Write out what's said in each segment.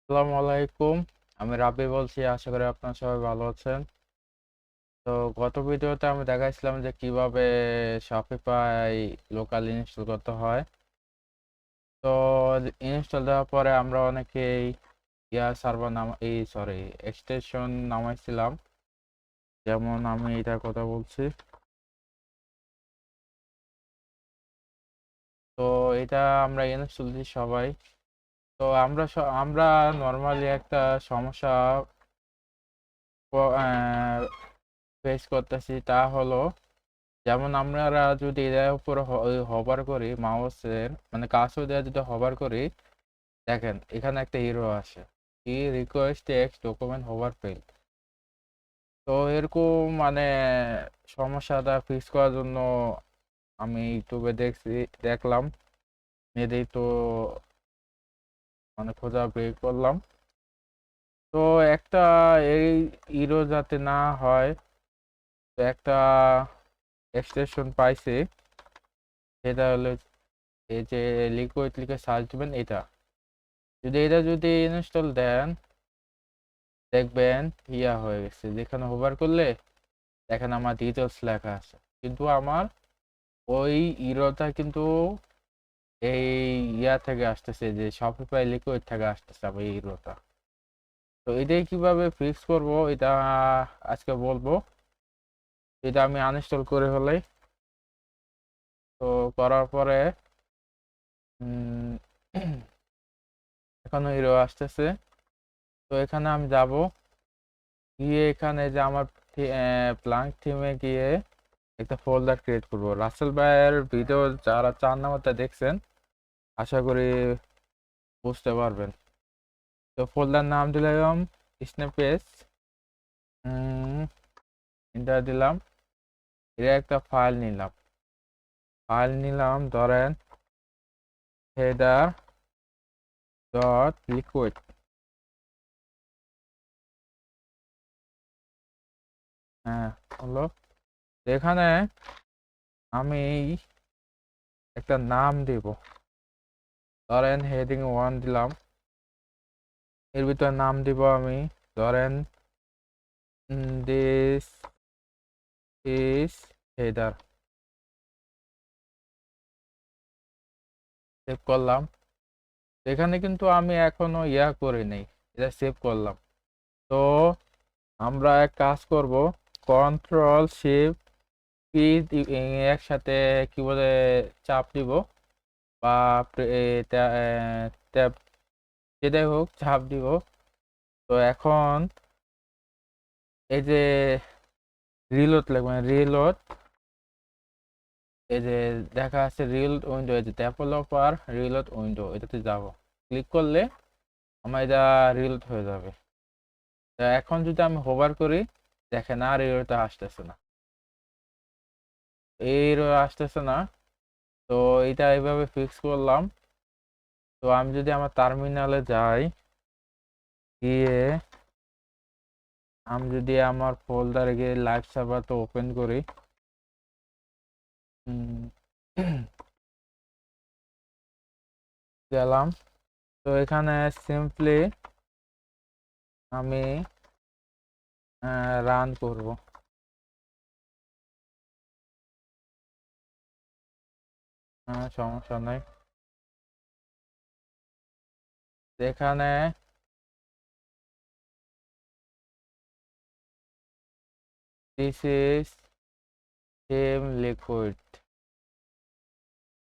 আসসালামু আলাইকুম। আমি রাব্বি বলছি। আশা করি আপনারা সবাই ভালো আছেন। তো গত ভিডিওতে আমি দেখাইছিলাম যে কিভাবে শপিফাই লোকাল ইনস্টল করতে হয়। তো ইনস্টল দেওয়ার পরে আমরা অনেকেই সার্ভার এক্সটেনশন নামাইছিলাম। যেমন আমি এটার কথা বলছি। তো এটা আমরা ইনস্টল দিই সবাই। তো আমরা নর্মালি একটা সমস্যা ফেস করতেছি, তা হলো যেমন আমরা যদি এর উপর হভার করি মাউসের মানে কার্সর দিয়ে যদি হভার করি, দেখেন এখানে একটা হিরো আসে, কি request X document hover fail. তো এরকম মানে সমস্যাটা ফিক্স করার জন্য আমি ইউটিউবে দেখলাম, মেয়েদের তো মানে খোঁজা বের করলাম। তো একটা এই হিরো যাতে না হয়, তো একটা এক্সটেনশন পাইছি। সেটা হলো এই যে লিকুইড লিখে সার্চ দিবেন, এটা যদি ইনস্টল দেন, দেখবেন হয়ে গেছে। যেখানে হোভার করলে দেখেন আমার ডিটেলস লেখা আছে, কিন্তু আমার ওই ইরোটা কিন্তু এই থেকে আসতেছে, যে শপিফাই লিকুইড থেকে আসতেছে আমার এই ইরোটা। তো এটাই কিভাবে ফিক্স করব এটা আজকে বলবো। এটা আমি আনইনস্টল করে হলাই। তো করার পরে উম, এখনো ইরো আসতেছে। তো এখানে আমি যাব, গিয়ে এখানে যে আমার প্লাঙ্ক থিমে গিয়ে একটা ফোল্ডার ক্রিয়েট করব। রাসেল ভাইয়ের ভিডিও যারা 4 নাম্বারটা দেখছেন, আশা করি বুঝতে পারবেন। তো ফোল্ডার নাম দিলাম স্ন্যাপেজ, এন্টার দিলাম। এটা একটা ফাইল নিলাম ধরেন হেডার ডট লিকুইড। হ্যাঁ, হলো। তো এখানে আমি একটা নাম দিব, ধরেন হেডিং 1 দিলাম। এর ভিতরে নাম দিব আমি, ধরেন দিস ইজ হেডার। সেভ করলাম। এখানে কিন্তু আমি এখনো করি নাই, এটা সেভ করলাম। তো আমরা এক কাজ করব, কন্ট্রোল শিফট পি একসাথে কিবোর্ডে চাপ দিব, বা ট্যাব যেটাই হোক চাপ দিব। তো এখন এই যে রিলোড লাগবে, রিলোড, এই যে দেখা আছে রিলোড উইন্ডো, এই যে ডেভেলপার রিলোড উইন্ডো, এটাতে যাব। ক্লিক করলে আমার এটা রিলোড হয়ে যাবে। তা এখন যদি আমি হোভার করি, দেখেন আর এররটা আসতেছে না, এই এরর আসতেছে না। তো এটা এইভাবে ফিক্স করলাম। তো আমি যদি আমার টার্মিনালে যাই, গিয়ে আমি যদি আমার ফোল্ডারে গিয়ে লাইভ সার্ভারটা ওপেন করি, উম, গেলাম। তো এখানে সিম্পলি আমি রান করব। সমস্যা নাই। এখানে দিস ইজ সেম লিকুইড,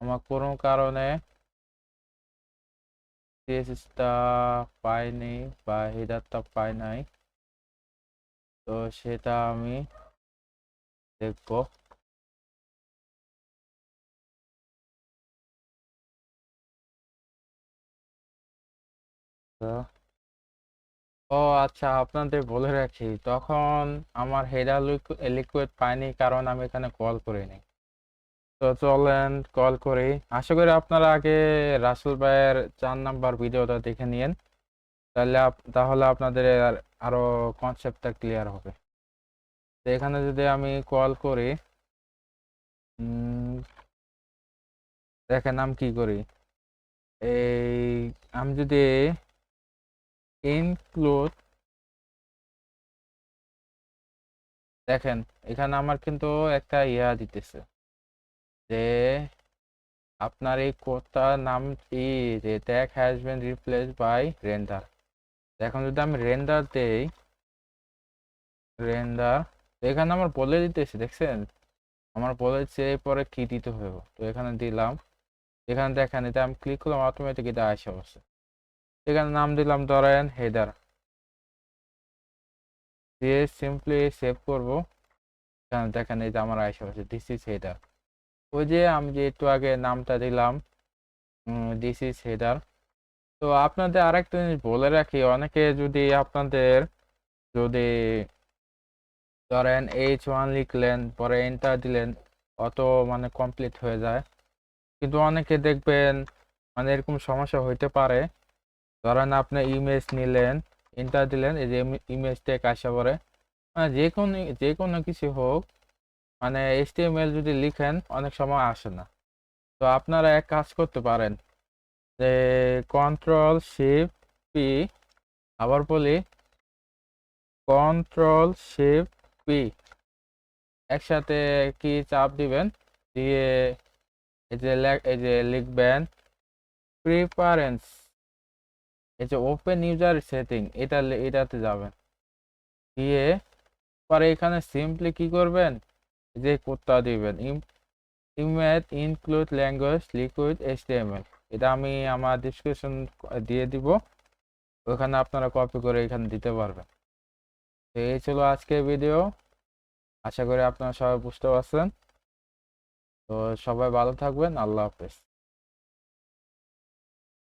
আমার কোনো কারণে সিএসএসটা পাইনি বা হেডারটা পাই নাই। তো সেটা আমি দেখবো। তো ও আচ্ছা, আপনাদের বলে রাখি, তখন আমার হেডার লিকুইড পাইনি কারণ আমি এখানে কল করিনি। তো চলেন কল করি। আশা করি আপনারা আগে রাসেল ভাইয়ের 4 নাম্বার ভিডিওটা দেখে নিন, তাহলে আপনাদের আরো কনসেপ্টটা ক্লিয়ার হবে। তো এখানে যদি আমি কল করি, উম, দেখেন আমি কি করি। এই আমি যদি ইনক্লুড, দেখেন এখানে আমার কিন্তু একটা ইয়া দিতেছে যে আপনার এই কোডটার নাম কি, যে tag has been replaced by render. এখন যদি আমি রেন্ডার দেই, রেন্ডার, এখানে আমার বলে দিতেছে, দেখছেন আমার বলে দিচ্ছে এরপরে কি দিতে হবে। তো এখানে দিলাম, এখানে দেখেন এটা আমি ক্লিক করলাম অটোমেটিক এটা আসে অবশ্যই। এখানে নাম দিলাম ধরেন হেডার, দিয়ে সিম্পলি সেভ করব। এখানে দেখেন এই যে আমার আসে অবশ্যই দিস ইজ হেডার। ওই যে আমি যে একটু আগে নামটা দিলাম দিস ইজ হেডার। তো আপনাদের আরেকটা জিনিস বলে রাখি, অনেকে যদি আপনাদের যদি ধরেন H1 লিখলেন পরে এন্টার দিলেন, অত মানে কমপ্লিট হয়ে যায়। কিন্তু অনেকে দেখবেন মানে এরকম সমস্যা হইতে পারে, ধরেন আপনি ইমেজ নিলেন, এন্টার দিলেন, এই যে ইমেজ টেক আসা পরে মানে যে কোনো কিছু হোক, মানে HTML যদি লিখেন অনেক সময় আসে না। তো আপনারা এক কাজ করতে পারেন যে কন্ট্রোল শিফট পি, আবার বলি কন্ট্রোল শিফট পি, একসাথে কি চাপ দিবেন, দিয়ে এই যে লিখবেন প্রিফারেন্স, এই যে ওপেন ইউজার সেটিং, এটাতে যাবেন, দিয়ে পরে এখানে সিম্পলি কি করবেন, যে কোডটা দিবেন image include language liquid HTML, এটা আমি আমার ডিসক্রিপশন দিয়ে দিব, ওখানে আপনারা কপি করে এখানে দিতে পারবেন। তো এই ছিল আজকের ভিডিও, আশা করি আপনারা সবাই বুঝতে পারছেন। তো সবাই ভালো থাকবেন, আল্লাহ হাফেজ।